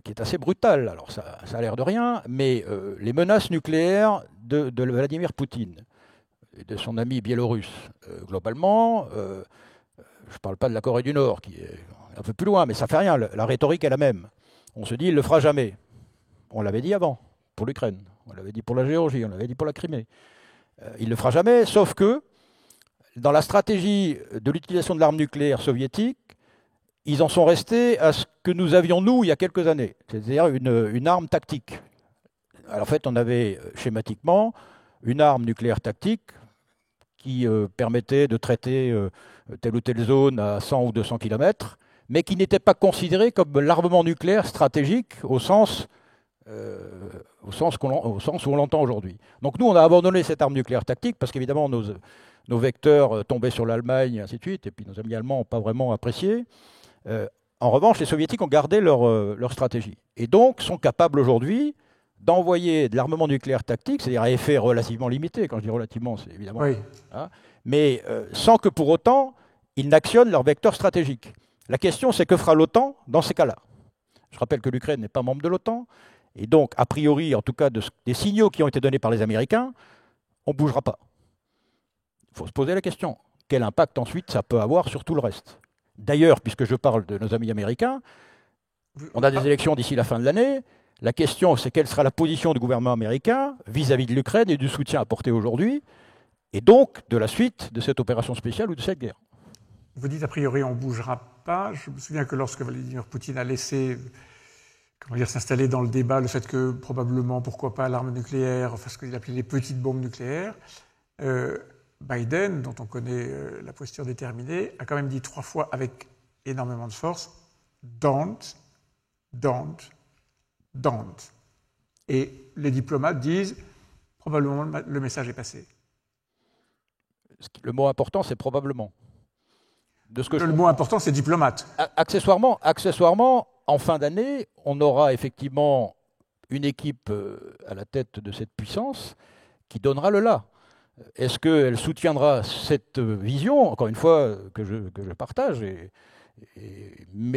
est assez brutal. Alors, ça a l'air de rien, mais les menaces nucléaires de Vladimir Poutine et de son ami biélorusse, globalement, je ne parle pas de la Corée du Nord, qui est un peu plus loin, mais ça ne fait rien. La rhétorique est la même. On se dit, il ne le fera jamais. On l'avait dit avant, pour l'Ukraine. On l'avait dit pour la Géorgie, on l'avait dit pour la Crimée. Il ne le fera jamais, sauf que dans la stratégie de l'utilisation de l'arme nucléaire soviétique, ils en sont restés à ce que nous avions, nous, il y a quelques années, c'est-à-dire une arme tactique. Alors, en fait, on avait schématiquement une arme nucléaire tactique qui permettait de traiter telle ou telle zone à 100 ou 200 km, mais qui n'était pas considérée comme l'armement nucléaire stratégique au sens où on l'entend aujourd'hui. Donc nous, on a abandonné cette arme nucléaire tactique parce qu'évidemment, nos vecteurs tombaient sur l'Allemagne, et ainsi de suite, et puis nos amis allemands n'ont pas vraiment apprécié. En revanche, les soviétiques ont gardé leur stratégie. Et donc, sont capables aujourd'hui d'envoyer de l'armement nucléaire tactique, c'est-à-dire à effet relativement limité. Quand je dis relativement, c'est évidemment... Oui. Hein, mais sans que pour autant, ils n'actionnent leur vecteur stratégique. La question, c'est que fera l'OTAN dans ces cas-là? Je rappelle que l'Ukraine n'est pas membre de l'OTAN, et donc, a priori, en tout cas, des signaux qui ont été donnés par les Américains, on ne bougera pas. Il faut se poser la question. Quel impact ensuite ça peut avoir sur tout le reste? D'ailleurs, puisque je parle de nos amis américains, on a des élections d'ici la fin de l'année. La question, c'est quelle sera la position du gouvernement américain vis-à-vis de l'Ukraine et du soutien apporté aujourd'hui, et donc de la suite de cette opération spéciale ou de cette guerre. Vous dites a priori on ne bougera pas. Je me souviens que lorsque Vladimir Poutine a laissé s'installer dans le débat le fait que probablement, pourquoi pas, l'arme nucléaire, enfin ce qu'il appelait les petites bombes nucléaires, Biden, dont on connaît la posture déterminée, a quand même dit 3 fois avec énormément de force « don't ». Et les diplomates disent probablement le message est passé. Le mot important, c'est probablement. Le mot important, c'est diplomate. Accessoirement, en fin d'année, on aura effectivement une équipe à la tête de cette puissance qui donnera le là. Est-ce qu'elle soutiendra cette vision, encore une fois, que je partage,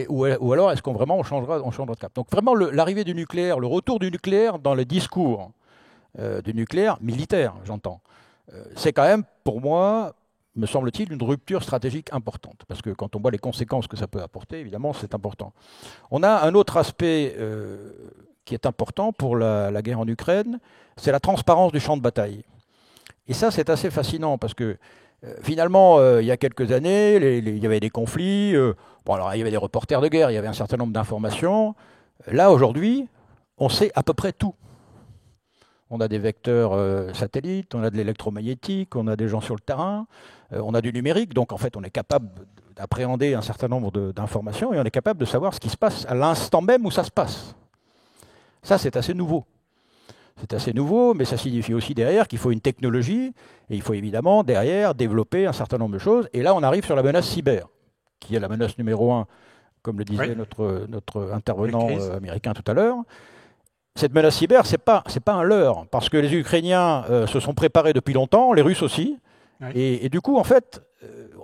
ou alors est-ce qu'on vraiment on changera de cap? Donc vraiment l'arrivée du nucléaire, le retour du nucléaire dans le discours du nucléaire militaire, j'entends, c'est quand même pour moi, me semble-t-il, une rupture stratégique importante. Parce que quand on voit les conséquences que ça peut apporter, évidemment, c'est important. On a un autre aspect qui est important pour la guerre en Ukraine, c'est la transparence du champ de bataille. Et ça, c'est assez fascinant parce que finalement, il y a quelques années, il y avait des conflits. Alors, il y avait des reporters de guerre, il y avait un certain nombre d'informations. Là, aujourd'hui, on sait à peu près tout. On a des vecteurs satellites, on a de l'électromagnétique, on a des gens sur le terrain, on a du numérique. Donc, en fait, on est capable d'appréhender un certain nombre d'informations et on est capable de savoir ce qui se passe à l'instant même où ça se passe. Ça, c'est assez nouveau. C'est assez nouveau, mais ça signifie aussi derrière qu'il faut une technologie et il faut évidemment derrière développer un certain nombre de choses. Et là, on arrive sur la menace cyber, qui est la menace numéro 1, comme le disait notre intervenant américain tout à l'heure. Cette menace cyber, c'est pas un leurre, parce que les Ukrainiens se sont préparés depuis longtemps, les Russes aussi, et du coup, en fait,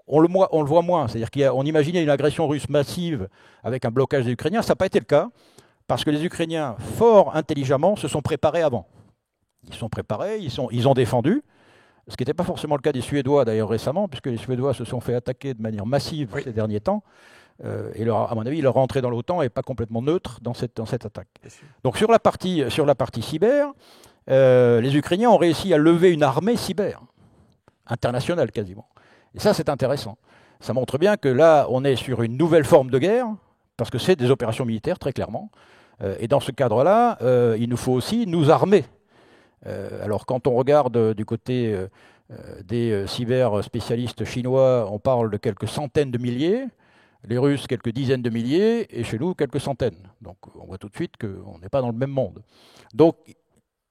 on le voit moins. C'est-à-dire qu'on imaginait une agression russe massive avec un blocage des Ukrainiens, ça n'a pas été le cas. Parce que les Ukrainiens, fort intelligemment, se sont préparés avant. Ils sont préparés, ils ont défendu, ce qui n'était pas forcément le cas des Suédois d'ailleurs récemment, puisque les Suédois se sont fait attaquer de manière massive ces derniers temps. Et à mon avis, leur entrée dans l'OTAN n'est pas complètement neutre dans cette attaque. Donc sur la partie cyber, les Ukrainiens ont réussi à lever une armée cyber, internationale quasiment. Et ça, c'est intéressant. Ça montre bien que là, on est sur une nouvelle forme de guerre, parce que c'est des opérations militaires, très clairement. Et dans ce cadre-là, il nous faut aussi nous armer. Alors quand on regarde du côté des cyber spécialistes chinois, on parle de quelques centaines de milliers, les Russes quelques dizaines de milliers, et chez nous quelques centaines. Donc on voit tout de suite qu'on n'est pas dans le même monde. Donc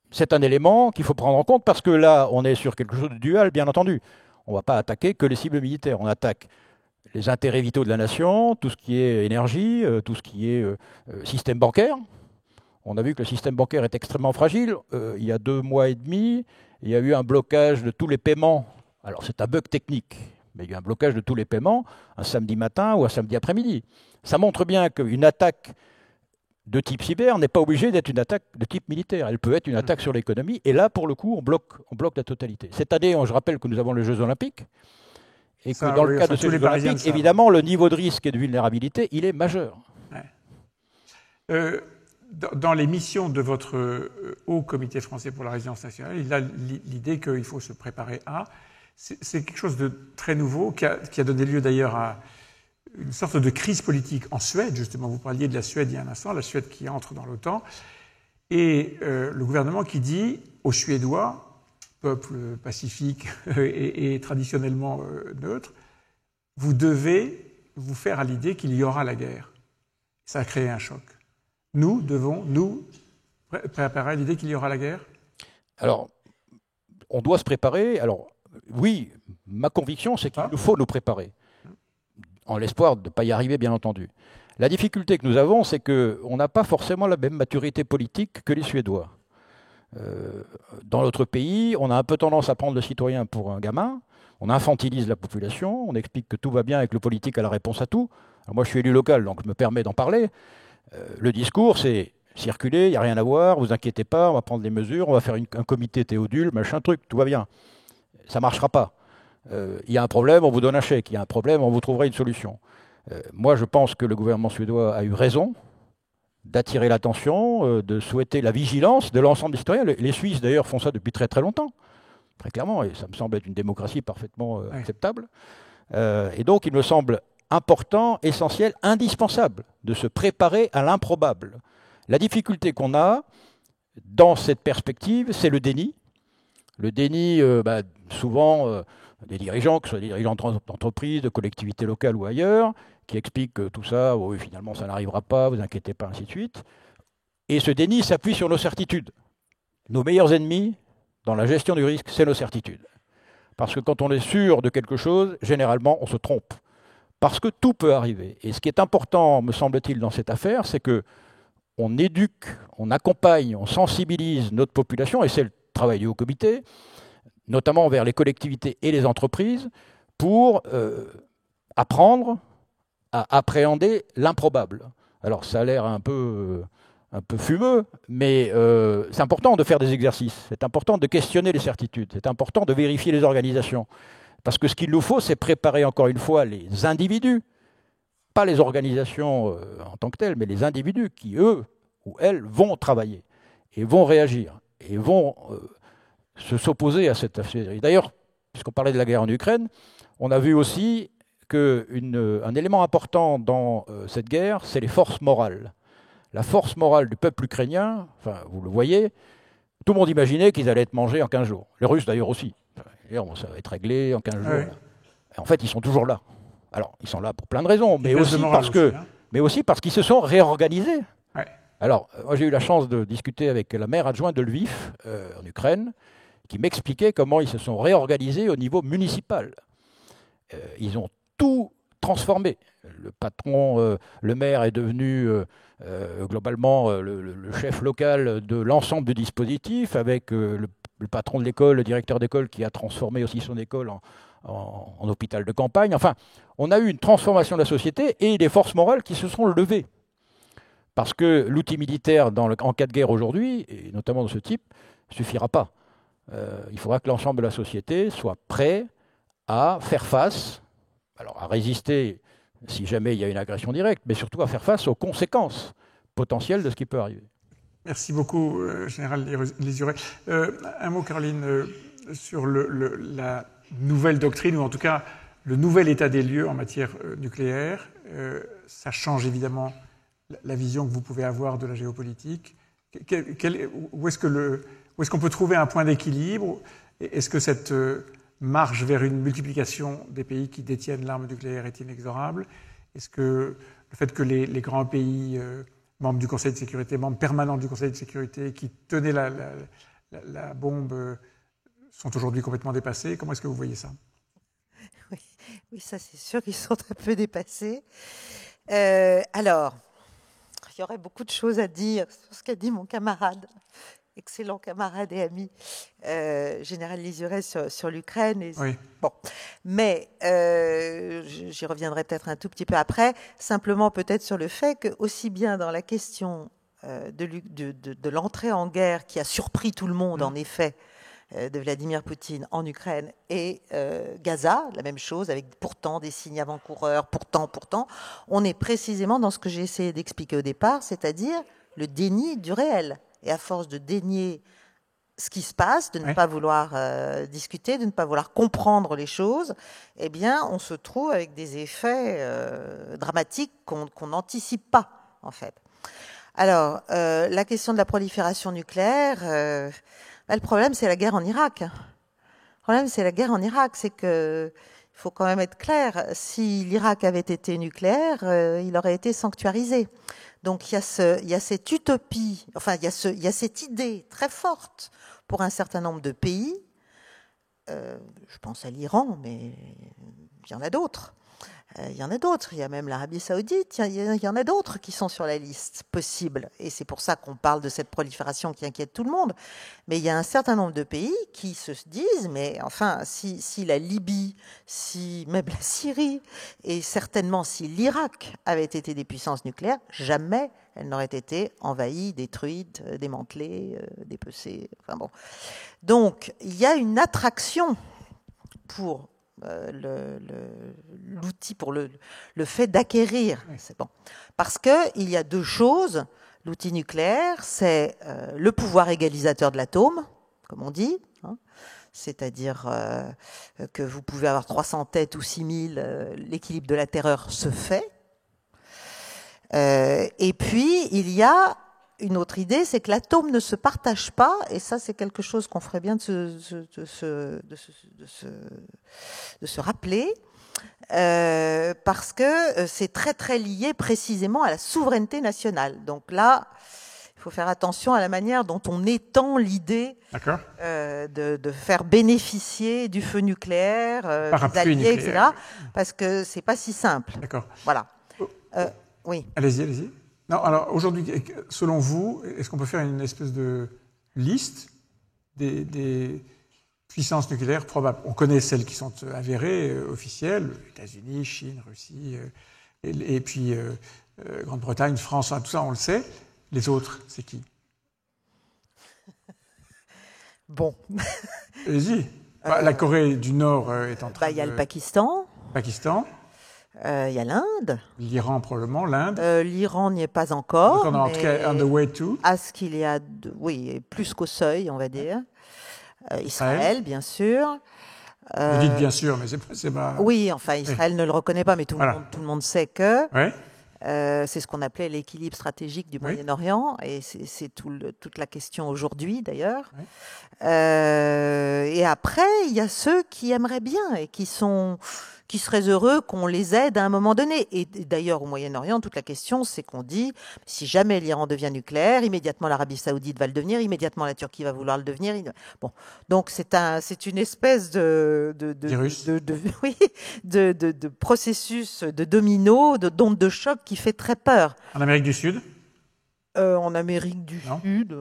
c'est un élément qu'il faut prendre en compte, parce que là, on est sur quelque chose de dual, bien entendu. On ne va pas attaquer que les cibles militaires, on attaque les intérêts vitaux de la nation, tout ce qui est énergie, tout ce qui est système bancaire. On a vu que le système bancaire est extrêmement fragile. Il y a 2 mois et demi, il y a eu un blocage de tous les paiements. Alors c'est un bug technique, mais il y a eu un blocage de tous les paiements un samedi matin ou un samedi après-midi. Ça montre bien qu'une attaque de type cyber n'est pas obligée d'être une attaque de type militaire. Elle peut être une attaque sur l'économie. Et là, pour le coup, on bloque la totalité. Cette année, je rappelle que nous avons les Jeux Olympiques. Et que dans le cas de ces Jeux Olympiques, évidemment, le niveau de risque et de vulnérabilité, il est majeur. Dans les missions de votre Haut Comité français pour la résilience nationale, il a l'idée qu'il faut se préparer à. C'est quelque chose de très nouveau, qui a donné lieu d'ailleurs à une sorte de crise politique en Suède, justement. Vous parliez de la Suède il y a un instant, la Suède qui entre dans l'OTAN, et le gouvernement qui dit aux Suédois, peuple pacifique et traditionnellement neutre, vous devez vous faire à l'idée qu'il y aura la guerre. Ça a créé un choc. Nous devons nous préparer à l'idée qu'il y aura la guerre? Alors, on doit se préparer. Alors, oui, ma conviction, c'est qu'il nous faut nous préparer, en l'espoir de ne pas y arriver, bien entendu. La difficulté que nous avons, c'est qu'on n'a pas forcément la même maturité politique que les Suédois. Dans notre pays, on a un peu tendance à prendre le citoyen pour un gamin, on infantilise la population, on explique que tout va bien et que le politique a la réponse à tout. Alors moi, je suis élu local, donc je me permets d'en parler. Le discours, c'est circuler, il n'y a rien à voir, vous inquiétez pas, on va prendre des mesures, on va faire un comité Théodule, machin truc, tout va bien. Ça ne marchera pas. Il y a un problème, on vous donne un chèque. Il y a un problème, on vous trouvera une solution. Moi, je pense que le gouvernement suédois a eu raison d'attirer l'attention, de souhaiter la vigilance de l'ensemble des citoyens. Les Suisses, d'ailleurs, font ça depuis très très longtemps, très clairement, et ça me semble être une démocratie parfaitement acceptable. Et donc, il me semble important, essentiel, indispensable de se préparer à l'improbable. La difficulté qu'on a dans cette perspective, c'est le déni. Le déni, souvent, des dirigeants, que ce soit des dirigeants d'entreprises, de collectivités locales ou ailleurs, qui expliquent que tout ça, oui, finalement, ça n'arrivera pas, vous inquiétez pas, ainsi de suite. Et ce déni s'appuie sur nos certitudes. Nos meilleurs ennemis, dans la gestion du risque, c'est nos certitudes. Parce que quand on est sûr de quelque chose, généralement, on se trompe. Parce que tout peut arriver. Et ce qui est important, me semble-t-il, dans cette affaire, c'est qu'on éduque, on accompagne, on sensibilise notre population, et c'est le travail du haut comité, notamment vers les collectivités et les entreprises, pour apprendre à appréhender l'improbable. Alors ça a l'air un peu fumeux, mais c'est important de faire des exercices, c'est important de questionner les certitudes, c'est important de vérifier les organisations. Parce que ce qu'il nous faut, c'est préparer encore une fois les individus, pas les organisations en tant que telles, mais les individus qui, eux ou elles, vont travailler et vont réagir et vont s'opposer à cette affaire. D'ailleurs, puisqu'on parlait de la guerre en Ukraine, on a vu aussi qu'un élément important dans cette guerre, c'est les forces morales. La force morale du peuple ukrainien, enfin, vous le voyez, tout le monde imaginait qu'ils allaient être mangés en 15 jours. Les Russes d'ailleurs aussi. Ça va être réglé en 15 jours. Ouais. En fait, ils sont toujours là. Alors, ils sont là pour plein de raisons, mais aussi parce qu'ils se sont réorganisés. Ouais. Alors, moi, j'ai eu la chance de discuter avec la maire adjointe de Lviv, en Ukraine, qui m'expliquait comment ils se sont réorganisés au niveau municipal. Ils ont tout transformé. Le patron, le maire est devenu globalement le chef local de l'ensemble du dispositif, avec le patron de l'école, le directeur d'école qui a transformé aussi son école en hôpital de campagne. Enfin, on a eu une transformation de la société et des forces morales qui se sont levées. Parce que l'outil militaire en cas de guerre aujourd'hui, et notamment de ce type, ne suffira pas. Il faudra que l'ensemble de la société soit prêt à faire face, alors à résister si jamais il y a une agression directe, mais surtout à faire face aux conséquences potentielles de ce qui peut arriver. Merci beaucoup, Général Lizuret. Un mot, Caroline, sur la nouvelle doctrine, ou en tout cas le nouvel état des lieux en matière nucléaire. Ça change évidemment la vision que vous pouvez avoir de la géopolitique. Où est-ce qu'on peut trouver un point d'équilibre? Est-ce que cette marche vers une multiplication des pays qui détiennent l'arme nucléaire est inexorable? Est-ce que le fait que les grands pays membres du Conseil de sécurité, membres permanents du Conseil de sécurité, qui tenaient la bombe, sont aujourd'hui complètement dépassés? Comment est-ce que vous voyez ça? Oui, ça c'est sûr qu'ils sont un peu dépassés. Alors, il y aurait beaucoup de choses à dire sur ce qu'a dit mon camarade, excellent camarade et ami, Général Lizuret, sur l'Ukraine. Oui. Bon, mais j'y reviendrai peut-être un tout petit peu après, simplement peut-être sur le fait que, aussi bien dans la question de l'entrée en guerre qui a surpris tout le monde, en effet, de Vladimir Poutine en Ukraine et Gaza, la même chose, avec pourtant des signes avant-coureurs, pourtant, on est précisément dans ce que j'ai essayé d'expliquer au départ, c'est-à-dire le déni du réel. Et à force de dénier ce qui se passe, de ne pas vouloir discuter, de ne pas vouloir comprendre les choses, eh bien, on se trouve avec des effets dramatiques qu'on n'anticipe pas, en fait. Alors, la question de la prolifération nucléaire, le problème, c'est la guerre en Irak. Le problème, c'est la guerre en Irak, c'est que il faut quand même être clair, si l'Irak avait été nucléaire, il aurait été sanctuarisé. Donc il y a cette utopie, enfin il y a cette idée très forte pour un certain nombre de pays, je pense à l'Iran, mais il y en a d'autres. Il y en a d'autres, il y a même l'Arabie Saoudite, il y en a d'autres qui sont sur la liste possible. Et c'est pour ça qu'on parle de cette prolifération qui inquiète tout le monde. Mais il y a un certain nombre de pays qui se disent, mais enfin, si la Libye, si même la Syrie, et certainement si l'Irak avaient été des puissances nucléaires, jamais elles n'auraient été envahies, détruites, démantelées, dépecées. Enfin bon. Donc, il y a une attraction pour l'outil, pour le fait d'acquérir. C'est bon. Parce qu'il y a deux choses. L'outil nucléaire, c'est le pouvoir égalisateur de l'atome, comme on dit, hein, c'est-à-dire que vous pouvez avoir 300 têtes ou 6000, l'équilibre de la terreur se fait. Et puis, il y a une autre idée, c'est que l'atome ne se partage pas, et ça c'est quelque chose qu'on ferait bien de se rappeler, parce que c'est très très lié précisément à la souveraineté nationale. Donc là, il faut faire attention à la manière dont on étend l'idée de faire bénéficier du feu nucléaire, des alliés, etc., parce que c'est pas si simple. D'accord. Voilà. Oui. Allez-y, allez-y. Non, alors aujourd'hui, selon vous, est-ce qu'on peut faire une espèce de liste des puissances nucléaires probables? On connaît celles qui sont avérées, officielles, États-Unis, Chine, Russie, et puis Grande-Bretagne, France, tout ça, on le sait. Les autres, c'est qui? Bon. Allez-y. La Corée du Nord est en train il y a le Pakistan. Il y a l'Inde. L'Iran, probablement, l'Inde. L'Iran n'y est pas encore. Donc on est on the way to. À ce qu'il y a, oui, plus qu'au seuil, on va dire. Israël, bien sûr. Vous dites bien sûr, mais c'est pas... Oui, enfin, Israël ne le reconnaît pas, mais tout le monde sait que... Ouais. C'est ce qu'on appelait l'équilibre stratégique du Moyen-Orient, et c'est toute la question aujourd'hui, d'ailleurs. Et après, il y a ceux qui aimeraient bien et qui seraient heureux qu'on les aide à un moment donné. Et d'ailleurs, au Moyen-Orient, toute la question, c'est qu'on dit, si jamais l'Iran devient nucléaire, immédiatement l'Arabie Saoudite va le devenir, immédiatement la Turquie va vouloir le devenir. Bon, donc c'est une espèce de processus de domino, d'onde de choc qui fait très peur. En Amérique du Sud? En Amérique du Sud,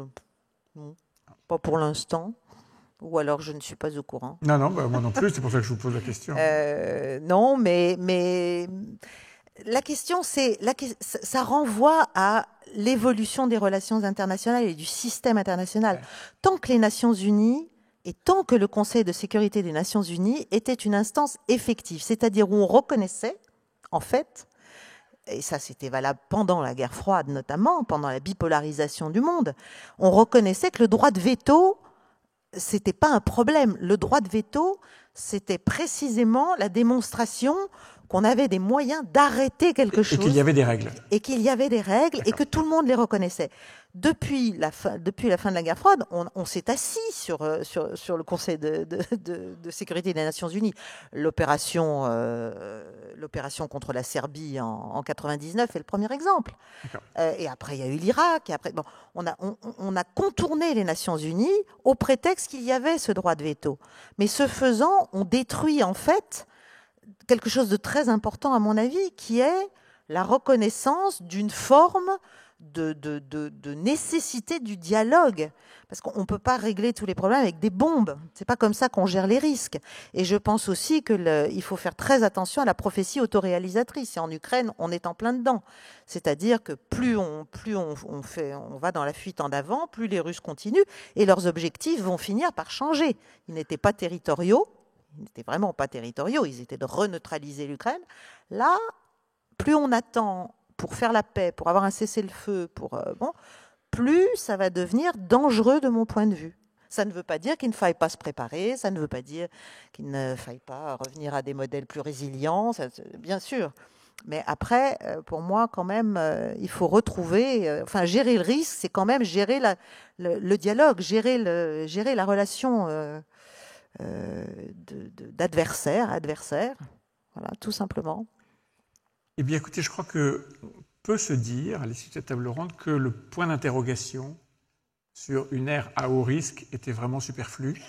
non, pas pour l'instant. Ou alors je ne suis pas au courant. Non, moi non plus, c'est pour ça que je vous pose la question. Non, mais la question, ça renvoie à l'évolution des relations internationales et du système international. Ouais. Tant que les Nations Unies et tant que le Conseil de sécurité des Nations Unies était une instance effective, c'est-à-dire où on reconnaissait, en fait, et ça c'était valable pendant la guerre froide notamment, pendant la bipolarisation du monde, on reconnaissait que le droit de veto, c'était pas un problème. Le droit de veto, c'était précisément la démonstration qu'on avait des moyens d'arrêter quelque chose. Et qu'il y avait des règles. Et qu'il y avait des règles et que tout le monde les reconnaissait. Depuis la fin de la guerre froide, on s'est assis sur le Conseil de sécurité des Nations Unies. L'opération contre la Serbie en 99 est le premier exemple. Et après, il y a eu l'Irak. Et après, on a contourné les Nations Unies au prétexte qu'il y avait ce droit de veto. Mais ce faisant, on détruit en fait quelque chose de très important à mon avis, qui est la reconnaissance d'une forme de nécessité du dialogue. Parce qu'on ne peut pas régler tous les problèmes avec des bombes. C'est pas comme ça qu'on gère les risques. Et je pense aussi qu'il faut faire très attention à la prophétie autoréalisatrice. Et en Ukraine, on est en plein dedans. C'est-à-dire que plus on va dans la fuite en avant, plus les Russes continuent et leurs objectifs vont finir par changer. Ils n'étaient pas territoriaux. Ils n'étaient vraiment pas territoriaux. Ils étaient de reneutraliser l'Ukraine. Là, plus on attend pour faire la paix, pour avoir un cessez-le-feu, plus ça va devenir dangereux de mon point de vue. Ça ne veut pas dire qu'il ne faille pas se préparer, ça ne veut pas dire qu'il ne faille pas revenir à des modèles plus résilients, bien sûr. Mais après, pour moi, quand même, il faut retrouver, gérer le risque, c'est quand même gérer le dialogue, gérer la relation d'adversaire, adversaire, voilà, tout simplement. Eh bien, écoutez, je crois que peut se dire, à l'issue de cette table ronde, que le point d'interrogation sur une ère à haut risque était vraiment superflu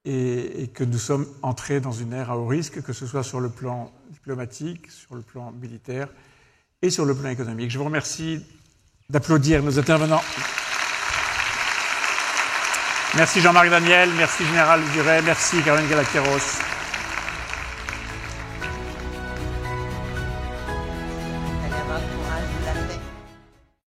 et que nous sommes entrés dans une ère à haut risque, que ce soit sur le plan diplomatique, sur le plan militaire et sur le plan économique. Je vous remercie d'applaudir nos intervenants. Merci Jean-Marc Daniel, merci Général Duret, merci Caroline Galateros. Allez, avoir le courage de la paix.